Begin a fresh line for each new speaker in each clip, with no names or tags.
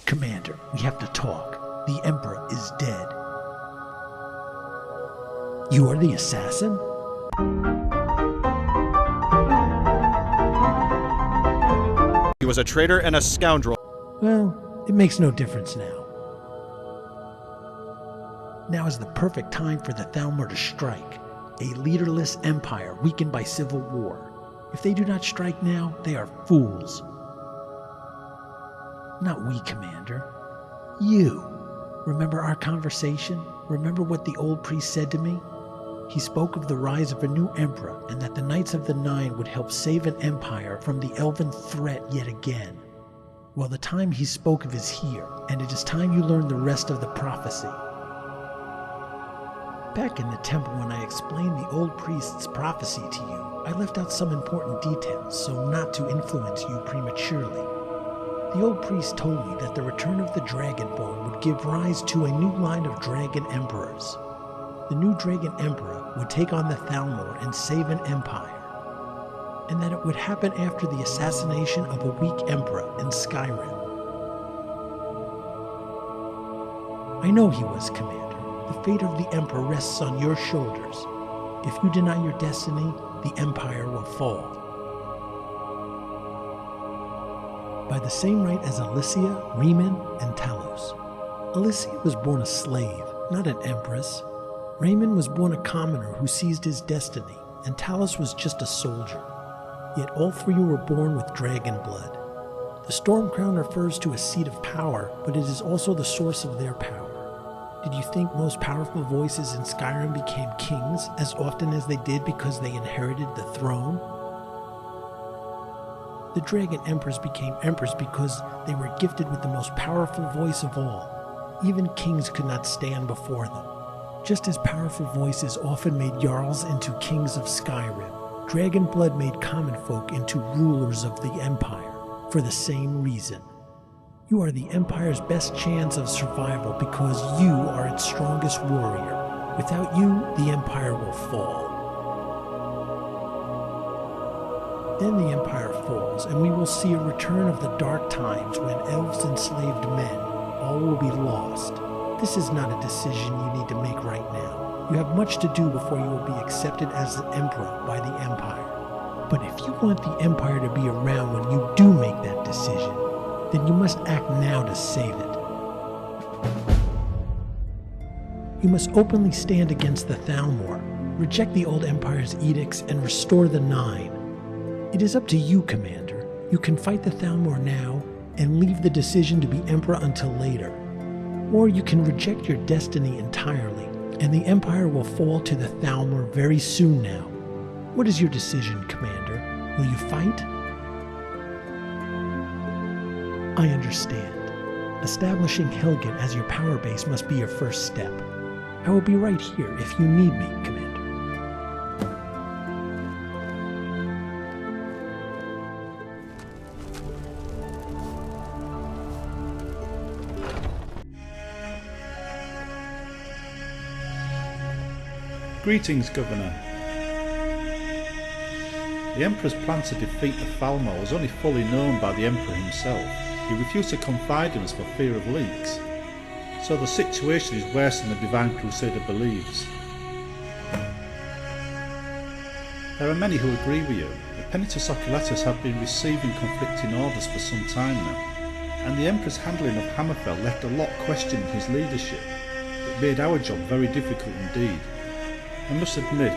Commander, we have to talk. The Emperor is dead. You are the assassin?
He was a traitor and a scoundrel.
Well, it makes no difference now. Now is the perfect time for the Thalmor to strike. A leaderless empire weakened by civil war. If they do not strike now, they are fools. Not we, Commander. You. Remember our conversation? Remember what the old priest said to me? He spoke of the rise of a new emperor and that the Knights of the Nine would help save an empire from the elven threat yet again. Well, the time he spoke of is here, and it is time you learn the rest of the prophecy. Back in the temple when I explained the old priest's prophecy to you, I left out some important details so not to influence you prematurely. The old priest told me that the return of the Dragonborn would give rise to a new line of dragon emperors. The new dragon emperor would take on the Thalmor and save an empire, and that it would happen after the assassination of a weak emperor in Skyrim. I know he was, Commander. The fate of the emperor rests on your shoulders. If you deny your destiny, the empire will fall. By the same right as Alicia, Riemann, and Tjalus. Alicia was born a slave, not an empress. Riemann was born a commoner who seized his destiny, and Tjalus was just a soldier. Yet all three were born with dragon blood. The Storm Crown refers to a seat of power, but it is also the source of their power. Did you think most powerful voices in Skyrim became kings as often as they did because they inherited the throne? The dragon emperors became emperors because they were gifted with the most powerful voice of all. Even kings could not stand before them. Just as powerful voices often made jarls into kings of Skyrim, dragon blood made common folk into rulers of the empire for the same reason. You are the Empire's best chance of survival because you are its strongest warrior. Without you, the Empire will fall. Then the Empire falls, and we will see a return of the dark times when elves enslaved men. All will be lost. This is not a decision you need to make right now. You have much to do before you will be accepted as the Emperor by the Empire. But if you want the Empire to be around when you do make that decision, then you must act now to save it. You must openly stand against the Thalmor, reject the old Empire's edicts, and restore the Nine. It is up to you, Commander. You can fight the Thalmor now and leave the decision to be Emperor until later. Or you can reject your destiny entirely, and the Empire will fall to the Thalmor very soon now. What is your decision, Commander? Will you fight? I understand. Establishing Helgen as your power base must be your first step. I will be right here if you need me, Commander.
Greetings, Governor. The Emperor's plan to defeat the Thalmor was only fully known by the Emperor himself. He refused to confide in us for fear of leaks. So the situation is worse than the Divine Crusader believes. There are many who agree with you. The Penitus Oculatus have been receiving conflicting orders for some time now, and the Emperor's handling of Hammerfell left a lot questioning his leadership. It made our job very difficult indeed. I must admit,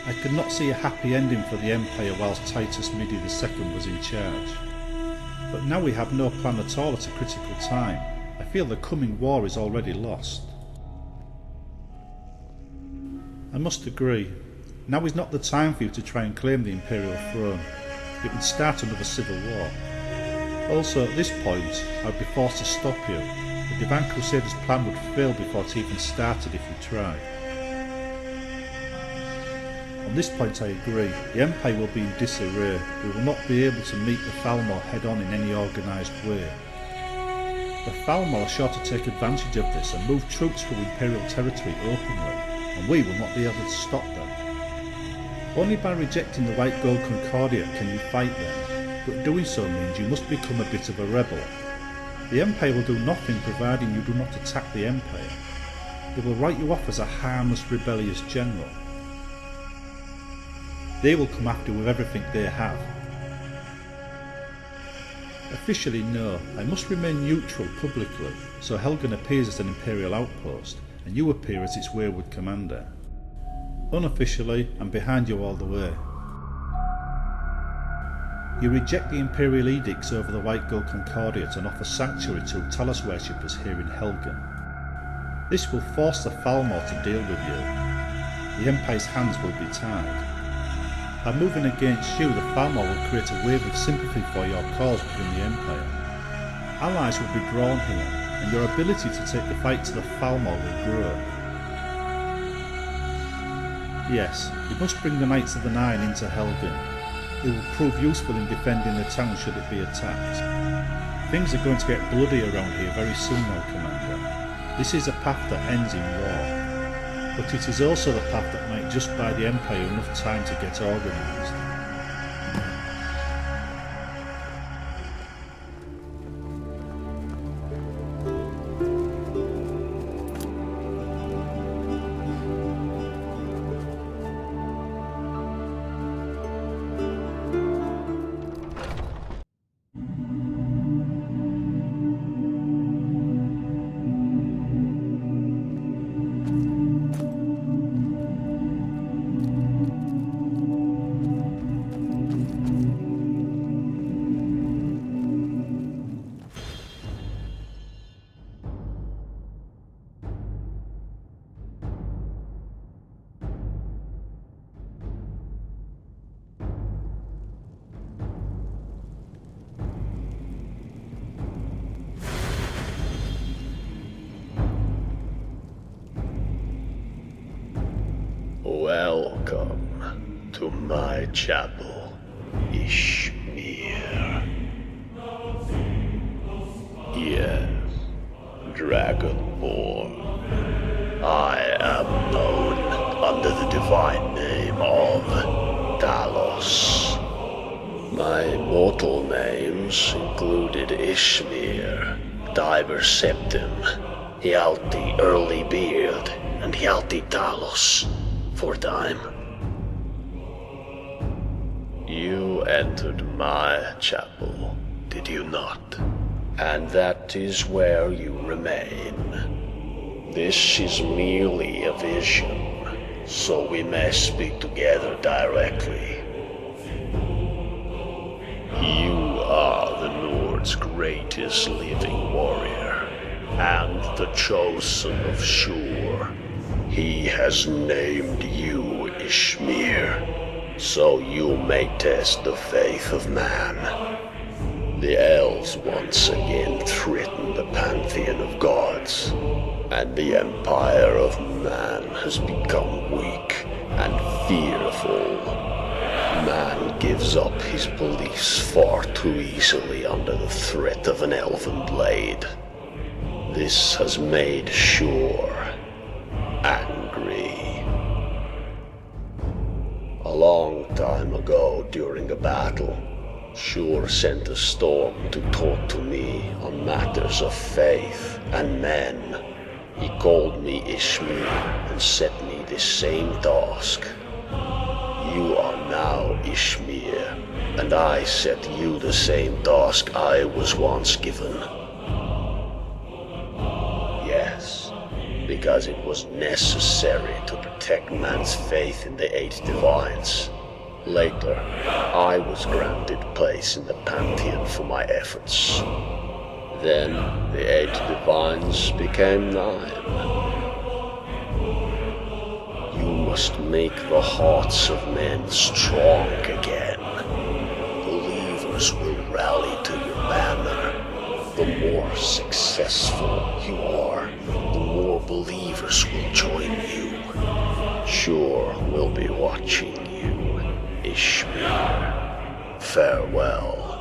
I could not see a happy ending for the Empire whilst Titus Midi II was in charge. But now we have no plan at all at a critical time. I feel the coming war is already lost. I must agree, now is not the time for you to try and claim the Imperial throne. It would start another civil war. Also, at this point, I would be forced to stop you. The Divine Crusader's plan would fail before it even started if you tried. On this point I agree. The Empire will be in disarray. We will not be able to meet the Thalmor head-on in any organised way. The Thalmor are sure to take advantage of this and move troops through Imperial territory openly, and we will not be able to stop them. Only by rejecting the White Gold Concordia can you fight them, but doing so means you must become a bit of a rebel. The Empire will do nothing providing you do not attack the Empire. They will write you off as a harmless, rebellious general. They will come after you with everything they have. Officially, no, I must remain neutral publicly, so Helgen appears as an Imperial outpost, and you appear as its wayward commander. Unofficially, I'm behind you all the way. You reject the Imperial edicts over the White Gull Concordiate and offer sanctuary to Tjalus worshippers here in Helgen. This will force the Thalmor to deal with you. The Empire's hands will be tied. By moving against you, the Thalmor will create a wave of sympathy for your cause within the Empire. Allies will be drawn here, and your ability to take the fight to the Thalmor will grow. Yes, you must bring the Knights of the Nine into Helgen. It will prove useful in defending the town should it be attacked. Things are going to get bloody around here very soon now, Commander. This is a path that ends in war. But it is also the path that might just buy the Empire enough time to get organised.
Welcome to my chapel, Ishmir. Yes, Dragonborn. I am known under the divine name of Tjalus. My mortal names included Ishmir, Diver Septim, Hjalti Early Beard, and Hjalti Tjalus. For time. You entered my chapel, did you not? And that is where you remain. This is merely a vision, so we may speak together directly. You are the Nord's greatest living warrior, and the chosen of Shur. He has named you Ishmir, so you may test the faith of man. The elves once again threaten the pantheon of gods, and the empire of man has become weak and fearful. Man gives up his beliefs far too easily under the threat of an elven blade. This has made Shur angry. A long time ago, during a battle, Shur sent a storm to talk to me on matters of faith and men. He called me Ishmir and set me this same task. You are now Ishmir, and I set you the same task I was once given. Yes, because it was necessary to protect man's faith in the 8 divines. Later, I was granted place in the pantheon for my efforts. Then, the 8 divines became 9. You must make the hearts of men strong again. Believers will rally to your banner. The more successful you are, the more believers will join you. Shur will be watching you, Ishmir. Farewell.